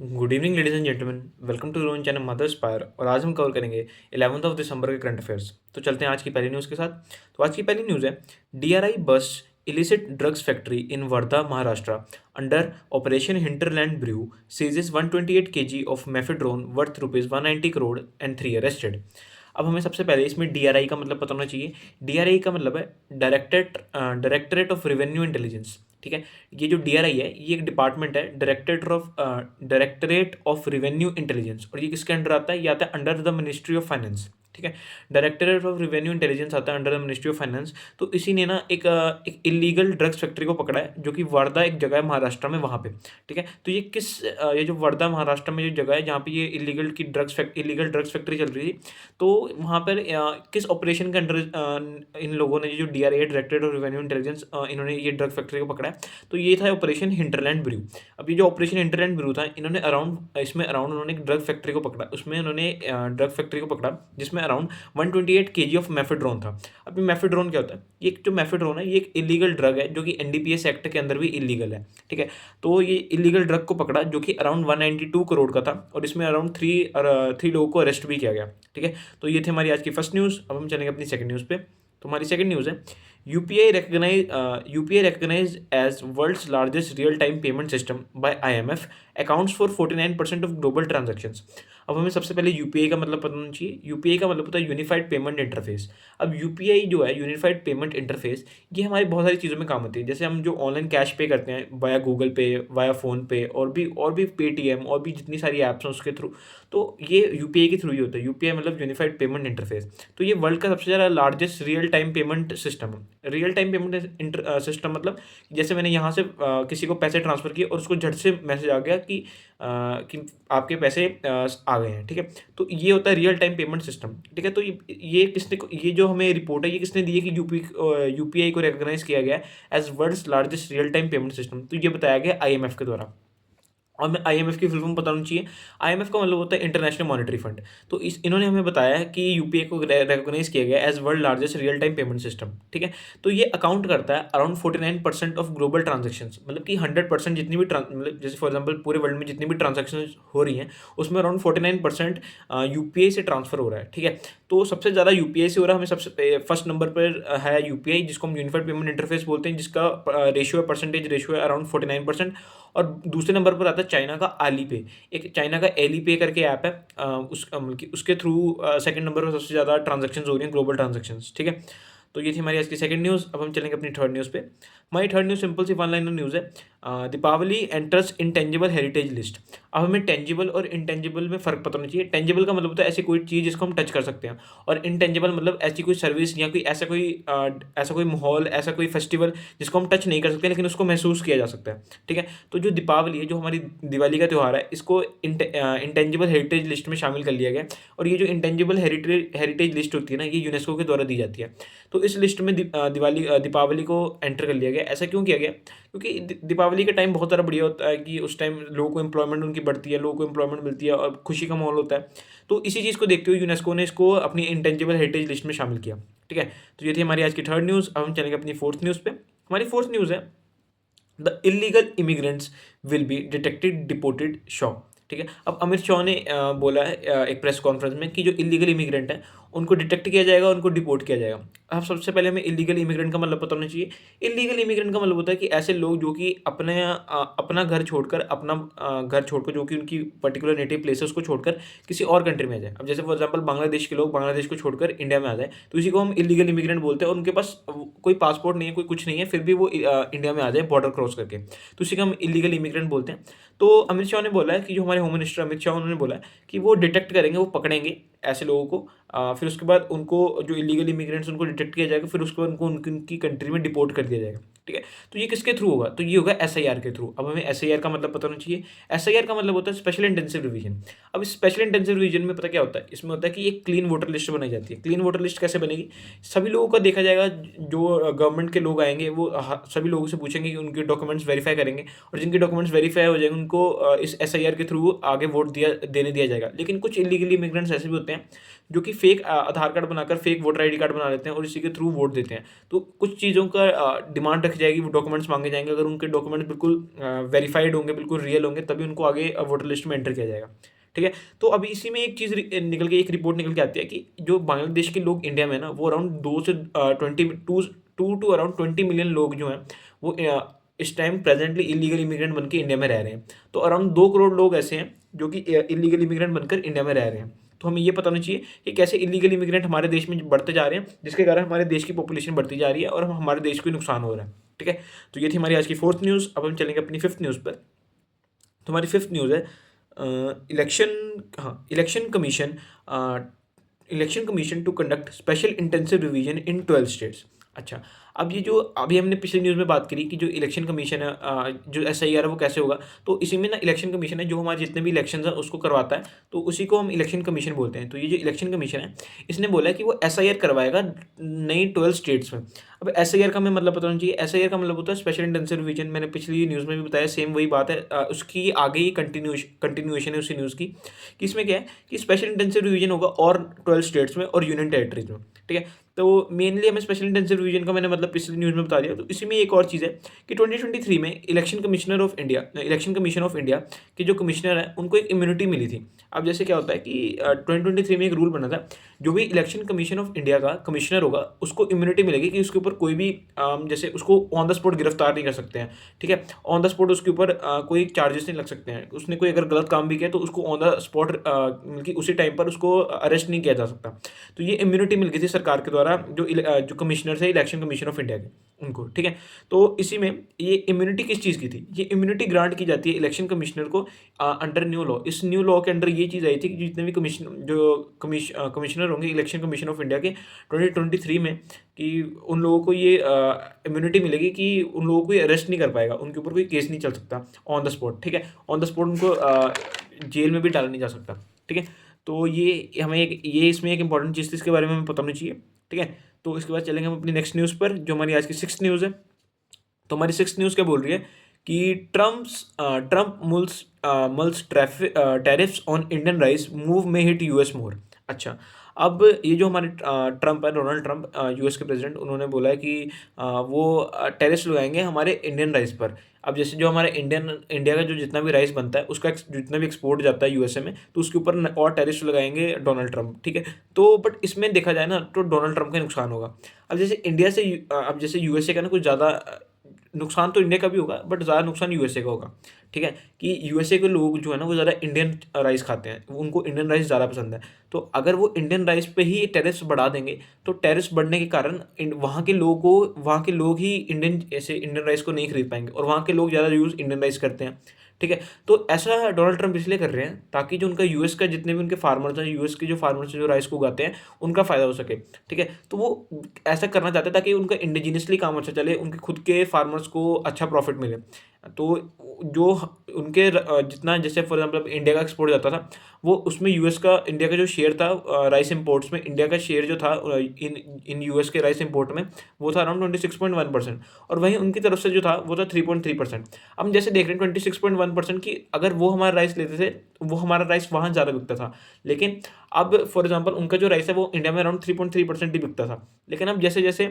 Good evening ladies and gentleman, welcome to Ron channel mother spire. और आज हम cover करेंगे 11 ऑफ दिसंबर के करंट अफेयर्स। तो चलते हैं आज की पहली न्यूज़ के साथ। तो आज की पहली न्यूज़ है, DRI bust illicit drugs factory in Wardha Maharashtra under operation hinterland brew seizes 128 kg of mephedrone worth rupees 190 crore and 3 arrested. अब हमें सबसे पहले इसमें डीआरआई का मतलब पता होना चाहिए। डीआरआई का मतलब है डायरेक्टरेट ऑफ रेवेन्यू इंटेलिजेंस। ठीक है, ये जो डीआरआई है ये एक डिपार्टमेंट है, डायरेक्टरेट ऑफ रेवेन्यू इंटेलिजेंस। और ये किसके अंडर आता है? ये आता है under the ministry of finance. ठीक है, डायरेक्टरेट ऑफ रेवेन्यू इंटेलिजेंस आता है under the ministry of finance. तो इसी ने ना एक इलीगल ड्रग्स फैक्ट्री को पकड़ा है, जो कि वर्धा एक जगह है महाराष्ट्र में, वहाँ पे। ठीक है, तो ये जो वर्धा महाराष्ट्र में जो जगह है जहाँ पे ये इलीगल ड्रग्स फैक्ट्री चल रही थी, तो वहाँ पर किस ऑपरेशन के अंडर इन लोगों ने, जो DRI directorate of revenue intelligence, इन्होंने ये ड्रग फैक्ट्री को पकड़ा है। तो ये था ऑपरेशन हिंटरलैंड ब्रू। अब ये जो ऑपरेशन हिंटरलैंड ब्रू था, इन्होंने अराउंड उन्होंने एक ड्रग फैक्ट्री को पकड़ा। उसमें उन्होंने ड्रग फैक्ट्री को पकड़ा जिसमें अराउंड 128 kg ऑफ मेफेड्रोन था। अब ये मेफेड्रोन क्या होता है? ये एक जो मेफेड्रोन है ये एक इलीगल ड्रग है, जो कि एनडीपीएस एक्ट के अंदर भी इलीगल है। ठीक है, तो ये इलीगल ड्रग को पकड़ा जो कि अराउंड 192 करोड़ का था, और इसमें अराउंड थ्री लोगों को अरेस्ट भी किया गया। ठीक है, तो ये थी हमारी आज की फर्स्ट न्यूज़। अब हम चलेंगे अपनी सेकंड न्यूज़ पे। तो हमारी सेकंड न्यूज़ है, UPI recognized as world's largest real-time payment system by IMF accounts for 49% of global transactions। अब हमें सबसे पहले यूपीआई का मतलब पता होना चाहिए। यूपीआई का मतलब होता है यूनिफाइड पेमेंट इंटरफेस। अब यूपीआई जो है, यूनिफाइड पेमेंट इंटरफेस, ये हमारी बहुत सारी चीज़ों में काम आती है। जैसे हम जो ऑनलाइन कैश पे करते हैं वाया गूगल पे, वाया फ़ोन पे, और भी पेटीएम, और भी जितनी सारी ऐप्स हैं उसके थ्रू, तो ये यूपीआई के थ्रू ही होता है। यूपीआई मतलब यूनिफाइड पेमेंट इंटरफेस। तो ये वर्ल्ड का सबसे ज़्यादा largest real time payment system है। रियल टाइम पेमेंट सिस्टम मतलब जैसे मैंने यहाँ से किसी को पैसे ट्रांसफ़र किए और उसको झट से मैसेज आ गया कि आपके पैसे आ गए हैं। ठीक है, तो ये होता है रियल टाइम पेमेंट सिस्टम। ठीक है, तो ये जो हमें रिपोर्ट है ये किसने दी है कि यूपीआई को रिकॉग्नाइज किया गया है as world's largest real time payment system. तो ये बताया गया आईएमएफ के द्वारा। और मैं आईएमएफ की फुल फॉर्म पता होनी चाहिए। आईएमएफ का मतलब होता है इंटरनेशनल मॉनेटरी फंड। तो इन्होंने हमें बताया है कि यूपीआई को रिकॉग्नाइज किया गया as world largest real time payment system. ठीक है, तो ये अकाउंट करता है अराउंड 49% ऑफ ग्लोबल ट्रांजेक्शंस। मतलब कि 100% जितनी भी मतलब जैसे फॉर एग्जाम्पल पूरे वर्ल्ड में जितनी भी ट्रांजेक्शन हो रही हैं उसमें अराउंड 49% यूपीआई से ट्रांसफर हो रहा है। ठीक है, तो सबसे ज़्यादा यूपीआई से हो रहा है। हमें सबसे फर्स्ट नंबर पर है यूपीआई, जिसको हम यूनिफाइड पेमेंट इंटरफेस बोलते हैं, जिसका परसेंटेज रेशियो है अराउंड 49%। और दूसरे नंबर पर आता है चाइना का आली पे। एक चाइना का एली पे करके ऐप है, उसके थ्रू सेकंड नंबर पर सबसे ज़्यादा ट्रांजेक्शन्स हो रही हैं, ग्लोबल ट्रांजेक्शन्स। ठीक है, तो ये थी हमारी आज की सेकंड न्यूज़। अब हम चलेंगे अपनी थर्ड न्यूज़ पे। हमारी थर्ड न्यूज़ सिंपल सी वन लाइनर न्यूज़ है, Deepavali enters intangible heritage list. अब हमें टेंजिबल और इंटेंजिबल में फ़र्क पता होना चाहिए। टेंजिबल का मतलब होता है ऐसी कोई चीज़ जिसको हम टच कर सकते हैं, और इंटेंजिबल मतलब ऐसी कोई सर्विस या कोई ऐसा कोई माहौल, ऐसा कोई फेस्टिवल जिसको हम टच नहीं कर सकते लेकिन उसको महसूस किया जा सकता है। ठीक है, तो जो दीपावली है, जो हमारी दिवाली का त्यौहार है, इसको इंटेंजिबल हेरिटेज लिस्ट में शामिल कर लिया गया। और ये जो इंटेंजिबल हेरिटेज लिस्ट होती है ना, ये यूनेस्को के द्वारा दी जाती है। तो इस लिस्ट में दीपावली को एंटर कर लिया गया। ऐसा क्यों किया गया? क्योंकि दीपावली का टाइम बहुत ज़्यादा बढ़िया होता है कि उस टाइम लोगों को एम्प्लॉयमेंट उनकी बढ़ती है, लोगों को एम्प्लॉयमेंट मिलती है और खुशी का माहौल होता है। तो इसी चीज़ को देखते हुए यूनेस्को ने इसको अपनी इंटेंजिबल हेरिटेज लिस्ट में शामिल किया। ठीक है, तो ये थी हमारी आज की थर्ड न्यूज़। अब हम चलेंगे अपनी फोर्थ न्यूज़ पे। हमारी फोर्थ न्यूज़ है, the illegal immigrants will be detected deported Shaw. ठीक है, अब अमित शाह ने बोला है एक प्रेस कॉन्फ्रेंस में कि जो इलीगल इमिग्रेंट हैं उनको डिटेक्ट किया जाएगा, उनको डिपोर्ट किया जाएगा। अब सबसे पहले हमें इलीगल इमिग्रेंट का मतलब पता होना चाहिए। इलीगल इमिग्रेंट का मतलब होता है कि ऐसे लोग जो कि अपना घर छोड़कर जो कि उनकी पर्टिकुलर नेटिव प्लेस है उसको छोड़कर किसी और कंट्री में आ जाए। अब जैसे फॉर एग्जांपल बांग्लादेश के लोग बांग्लादेश को छोड़कर इंडिया में आ जाए, तो इसी को हम इलीगल इमिग्रेंट बोलते हैं। और उनके पास कोई पासपोर्ट नहीं है, कोई कुछ नहीं है, फिर भी वो इंडिया में आ जाए बॉर्डर क्रॉस करके, तो इसी को हम इलीगल इमिग्रेंट बोलते हैं। तो अमित शाह ने बोला है कि जो हमारे होम मिनिस्टर अमित शाह, उन्होंने बोला है कि वो डिटेक्ट करेंगे, वो पकड़ेंगे ऐसे लोगों को। फिर उसके बाद उनको जो इलीगल इमिग्रेंट्स उनको डिटेक्ट किया जाएगा, फिर उसके बाद उनको उनकी कंट्री में डिपोर्ट कर दिया जाएगा। ठीक है, तो ये किसके थ्रू होगा? तो ये होगा एसआईआर के थ्रू। अब हमें एसआईआर का मतलब पता होना चाहिए। एसआईआर का मतलब होता है स्पेशल इंटेंसिव रिवीजन। अब इस स्पेशल इंटेंसिव रिवीजन में पता क्या होता है? इसमें होता है कि एक क्लीन वोटर लिस्ट बनाई जाती है। क्लीन वोटर लिस्ट कैसे बनेगी? सभी लोगों का देखा जाएगा, जो गवर्नमेंट के लोग आएंगे वो सभी लोगों से पूछेंगे कि उनके डॉक्यूमेंट्स वेरीफाई करेंगे, और जिनके डॉक्यूमेंट्स वेरीफाई हो जाएंगे उनको इस एसआईआर के थ्रू आगे वोट देने दिया जाएगा। लेकिन कुछ इलीगल इमिग्रेंट्स ऐसे भी होते हैं जो कि फेक आधार कार्ड बनाकर फेक वोटर आईडी कार्ड बना लेते हैं और इसी के थ्रू वोट देते हैं। तो कुछ चीज़ों का डिमांड रखी जाएगी, वो डॉक्यूमेंट्स मांगे जाएंगे। अगर उनके डॉक्यूमेंट्स बिल्कुल वेरीफाइड होंगे, बिल्कुल रियल होंगे, तभी उनको आगे वोटर लिस्ट में एंटर किया जाएगा। ठीक है। तो अभी इसी में एक चीज़ निकल के, एक रिपोर्ट निकल के आती है कि जो बांग्लादेश के लोग इंडिया में है ना, वो अराउंड 2 टू अराउंड 20 मिलियन लोग जो हैं वो इस टाइम प्रेजेंटली इलीगल इमिग्रेंट बनकर इंडिया में रह रहे हैं। तो अराउंड 2 करोड़ लोग ऐसे हैं जो कि इलीगल इमिग्रेंट बनकर इंडिया में रह रहे हैं। तो हमें ये पता होना चाहिए कि कैसे इलीगल इमिग्रेंट हमारे देश में बढ़ते जा रहे हैं, जिसके कारण हमारे देश की पॉपुलेशन बढ़ती जा रही है और हमारे देश को ही नुकसान हो रहा है। ठीक है। तो ये थी हमारी आज की फोर्थ न्यूज़। अब हम चलेंगे अपनी फिफ्थ न्यूज़ पर। तो हमारी फिफ्थ न्यूज़ है इलेक्शन, हाँ, election commission to conduct special intensive revision in 12 states. अच्छा, अब ये जो अभी हमने पिछली न्यूज़ में बात करी कि जो इलेक्शन कमीशन है, जो SIR है वो कैसे होगा, तो इसी में ना इलेक्शन कमीशन है जो हमारे जितने भी इलेक्शंस हैं उसको करवाता है, तो उसी को हम इलेक्शन कमीशन बोलते हैं। तो ये जो इलेक्शन कमीशन है, इसने बोला है कि वो SIR करवाएगा नई 12 स्टेट्स में। अब SIR का हमें मतलब पता होना चाहिए। SIR का मतलब होता है स्पेशल इंटेंसिव रिवीजन। मैंने पिछली न्यूज़ में भी बताया, सेम वही बात है। उसकी आगे ही कंटिन्यूएशन है उसी न्यूज़ की, कि इसमें क्या है कि स्पेशल इंटेंसिव रिवीजन होगा और 12 स्टेट्स में और यूनियन टेरिटरीज में। ठीक है। तो मेनली हमें स्पेशल इंटेंसिव रिवीजन का मैंने मतलब पिछली न्यूज़ में बता दिया। तो इसी में एक और चीज़ है कि 2023 में इलेक्शन कमीशन ऑफ इंडिया के जो कमिश्नर हैं उनको एक इम्यूनिटी मिली थी। अब जैसे क्या होता है कि 2023 में एक रूल बना था, जो भी इलेक्शन कमीशन ऑफ इंडिया का कमिश्नर होगा उसको इम्यूनिटी मिलेगी कि उसके ऊपर कोई भी जैसे उसको ऑन द स्पॉट गिरफ्तार नहीं कर सकते हैं। ठीक है। ऑन द स्पॉट उसके ऊपर कोई चार्जेस नहीं लग सकते हैं। उसने कोई अगर गलत काम भी किया तो उसको ऑन द स्पॉट मतलब उसी टाइम पर उसको अरेस्ट नहीं किया जा सकता। तो ये इम्यूनिटी मिल गई थी सरकार के द्वारा जो कमिश्नर थे इलेक्शन कमीशन ऑफ इंडिया के, उनको। ठीक है। तो इसी में ये इम्यूनिटी किस चीज़ की थी, ये इम्यूनिटी ग्रांट की जाती है इलेक्शन कमिश्नर को अंडर न्यू लॉ। इस न्यू लॉ के अंडर ये चीज़ आई थी कि जितने भी कमिश्नर होंगे इलेक्शन कमीशन ऑफ इंडिया के 2023 में, कि उन लोगों को ये इम्यूनिटी मिलेगी कि उन लोगों को ये अरेस्ट नहीं कर पाएगा, उनके ऊपर कोई केस नहीं चल सकता ऑन द स्पॉट। ठीक है। ऑन द स्पॉट उनको जेल में भी डाला नहीं जा सकता। ठीक है। तो ये हमें ये इसमें एक इंपॉर्टेंट चीज़ थी, इसके बारे में हमें पता होनी चाहिए। ठीक है। तो इसके बाद चलेंगे हम अपनी नेक्स्ट न्यूज़ पर, जो हमारी आज की सिक्स्थ न्यूज़ है। तो हमारी सिक्स्थ न्यूज़ क्या बोल रही है कि Trump मुल्स tariffs on Indian rice move में हिट US मोर। अच्छा, अब ये जो हमारे ट्रम्प है, डोनाल्ड ट्रम्प, US के प्रेसिडेंट, उन्होंने बोला है कि वो टैरिफ्स लगाएंगे हमारे इंडियन राइस पर। अब जैसे जो हमारे इंडिया का जो जितना भी राइस बनता है उसका जितना भी एक्सपोर्ट जाता है USA में, तो उसके ऊपर और टैरिफ्स लगाएंगे डोनाल्ड ट्रम्प। ठीक है। तो बट इसमें देखा जाए ना तो डोनाल्ड ट्रम्प का नुकसान होगा। अब जैसे अब जैसे USA का ना कुछ ज़्यादा नुकसान तो इंडिया का भी होगा, बट ज़्यादा नुकसान USA का होगा। ठीक है। कि USA के लोग जो है ना वो ज़्यादा इंडियन राइस खाते हैं, उनको इंडियन राइस ज़्यादा पसंद है। तो अगर वो इंडियन राइस पे ही टैरिफ्स बढ़ा देंगे, तो टैरिफ्स बढ़ने के कारण वहाँ के लोग ही इंडियन राइस को नहीं खरीद पाएंगे, और वहाँ के लोग ज़्यादा यूज़ इंडियन राइस करते हैं। ठीक है। तो ऐसा डोनाल्ड ट्रम्प इसलिए कर रहे हैं ताकि जो उनका US का जितने भी उनके फार्मर्स हैं, US के जो फार्मर्स जो राइस को उगाते हैं, उनका फ़ायदा हो सके। ठीक है। तो वो ऐसा करना चाहते हैं ताकि उनका इंडिजिनियसली काम अच्छा चले, उनके खुद के फार्मर्स को अच्छा प्रॉफिट मिले। तो जो उनके जितना जैसे फॉर एग्जांपल इंडिया का एक्सपोर्ट जाता था, वो उसमें इंडिया का जो शेयर था राइस इंपोर्ट्स में, इंडिया का शेयर जो था इन US के राइस इंपोर्ट में, वो था अराउंड 26.1%, और वहीं उनकी तरफ से जो था वो था 3.3%। अब हम जैसे देख रहे हैं 26.1% की, अगर वो हमारा राइस लेते थे, वो हमारा राइस वहाँ ज़्यादा बिकता था। लेकिन अब फॉर एग्जांपल उनका जो राइस है वो इंडिया में अराउंड 3.3% ही बिकता था। लेकिन अब जैसे जैसे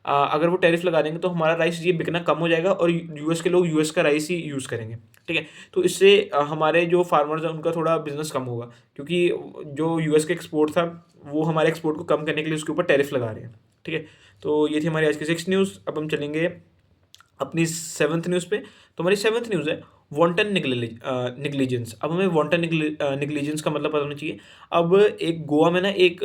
अगर वो टैरिफ लगा देंगे तो हमारा राइस ये बिकना कम हो जाएगा, और US के लोग US का राइस ही यूज़ करेंगे। ठीक है। तो इससे हमारे जो फार्मर्स हैं उनका थोड़ा बिजनेस कम होगा, क्योंकि जो US के एक्सपोर्ट था वो हमारे एक्सपोर्ट को कम करने के लिए उसके ऊपर टैरिफ लगा रहे हैं। ठीक है। तो ये थी हमारी आज की सिक्स न्यूज़। अब हम चलेंगे अपनी सेवन्थ न्यूज़ पे। तो हमारी सेवन्थ न्यूज़ है वॉन्टन निग्लिजेंस। अब हमें वॉन्टन निग्लिजेंस का मतलब पता होना चाहिए। अब एक गोवा में ना एक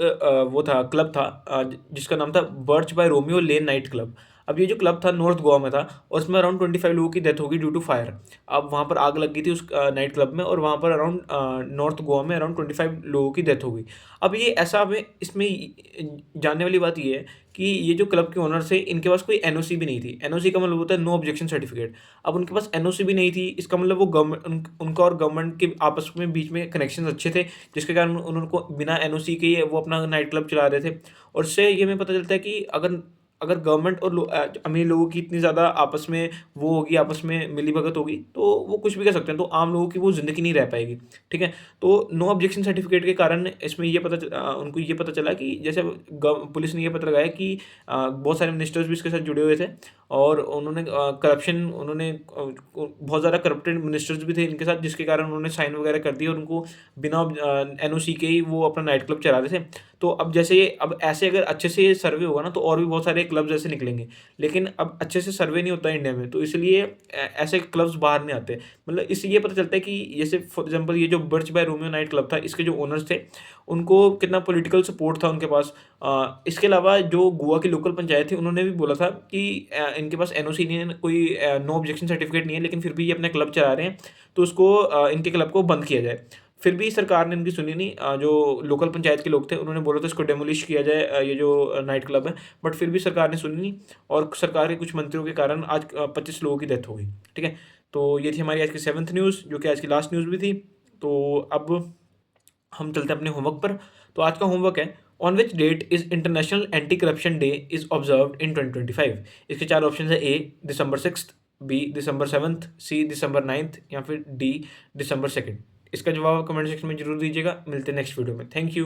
वो था, क्लब था, जिसका नाम था Birch by Romeo Lane night club. अब ये जो क्लब था नॉर्थ गोवा में था, और उसमें अराउंड 25 लोगों की डेथ होगी ड्यू टू फायर। अब वहाँ पर आग लग गई थी उस नाइट क्लब में, और वहाँ पर अराउंड नॉर्थ गोवा में अराउंड 25 लोगों की डेथ हो गई। अब ये ऐसा, हमें इसमें जानने वाली बात ये है कि ये जो क्लब के ओनर थे इनके पास कोई NOC भी नहीं थी। NOC का मतलब होता है नो ऑब्जेक्शन सर्टिफिकेट। अब उनके पास NOC भी नहीं थी, इसका मतलब वो गवर्नमेंट, उनका और गवर्नमेंट के आपस में बीच में कनेक्शन अच्छे थे, जिसके कारण उनको बिना NOC के वो अपना नाइट क्लब चला रहे थे। और इससे ये हमें पता चलता है कि अगर अगर गवर्नमेंट और अमीर लोगों की इतनी ज़्यादा आपस में वो होगी, आपस में मिली-भगत होगी, तो वो कुछ भी कर सकते हैं, तो आम लोगों की वो ज़िंदगी नहीं रह पाएगी, ठीक है? तो नो ऑब्जेक्शन सर्टिफिकेट के कारण इसमें ये उनको ये पता चला कि जैसे पुलिस ने ये पता लगाया कि बहुत सारे मिनिस्टर्स भी इसके साथ जुड़े हुए थे और उन्होंने बहुत ज़्यादा करप्टेड मिनिस्टर्स भी थे इनके साथ, जिसके कारण उन्होंने साइन वगैरह कर दिए और उनको बिना एनओसी के ही वो अपना नाइट क्लब चला रहे थे। तो अब ऐसे अगर अच्छे से सर्वे होगा ना, तो और भी बहुत सारे क्लब्स ऐसे निकलेंगे। लेकिन अब अच्छे से सर्वे नहीं होता है इंडिया में, तो इसलिए ऐसे क्लब्स बाहर नहीं आते। मतलब इससे ये पता चलता है कि जैसे फॉर एग्ज़ाम्पल ये जो Birch by Romeo night club था, इसके जो ओनर्स थे, उनको कितना पॉलिटिकल सपोर्ट था उनके पास। इसके अलावा जो गोवा की लोकल पंचायत थी, उन्होंने भी बोला था कि इनके पास एनओसी नहीं है, कोई नो ऑब्जेक्शन सर्टिफिकेट नहीं है, लेकिन फिर भी ये अपना क्लब चला रहे हैं, तो उसको इनके क्लब को बंद किया जाए। फिर भी सरकार ने इनकी सुनी नहीं। जो लोकल पंचायत के लोग थे, उन्होंने बोला था इसको डेमोलिश किया जाए, ये जो नाइट क्लब है, बट फिर भी सरकार ने सुनी नहीं और सरकार के कुछ मंत्रियों के कारण आज 25 लोगों की डेथ हो गई, ठीक है? तो ये थी हमारी आज की 7th न्यूज़, जो कि आज की लास्ट न्यूज़ भी थी। तो अब हम चलते हैं अपने होमवर्क पर। तो आज का होमवर्क है, on which that is international anti corruption day is observed in 2025? इसके 4 ऑप्शंस हैं: ए दिसंबर 6th, बी दिसंबर 7th, सी दिसंबर 9th या फिर डी दिसंबर 2nd। इसका जवाब कमेंट सेक्शन में ज़रूर दीजिएगा। मिलते हैं नेक्स्ट वीडियो में। Thank you.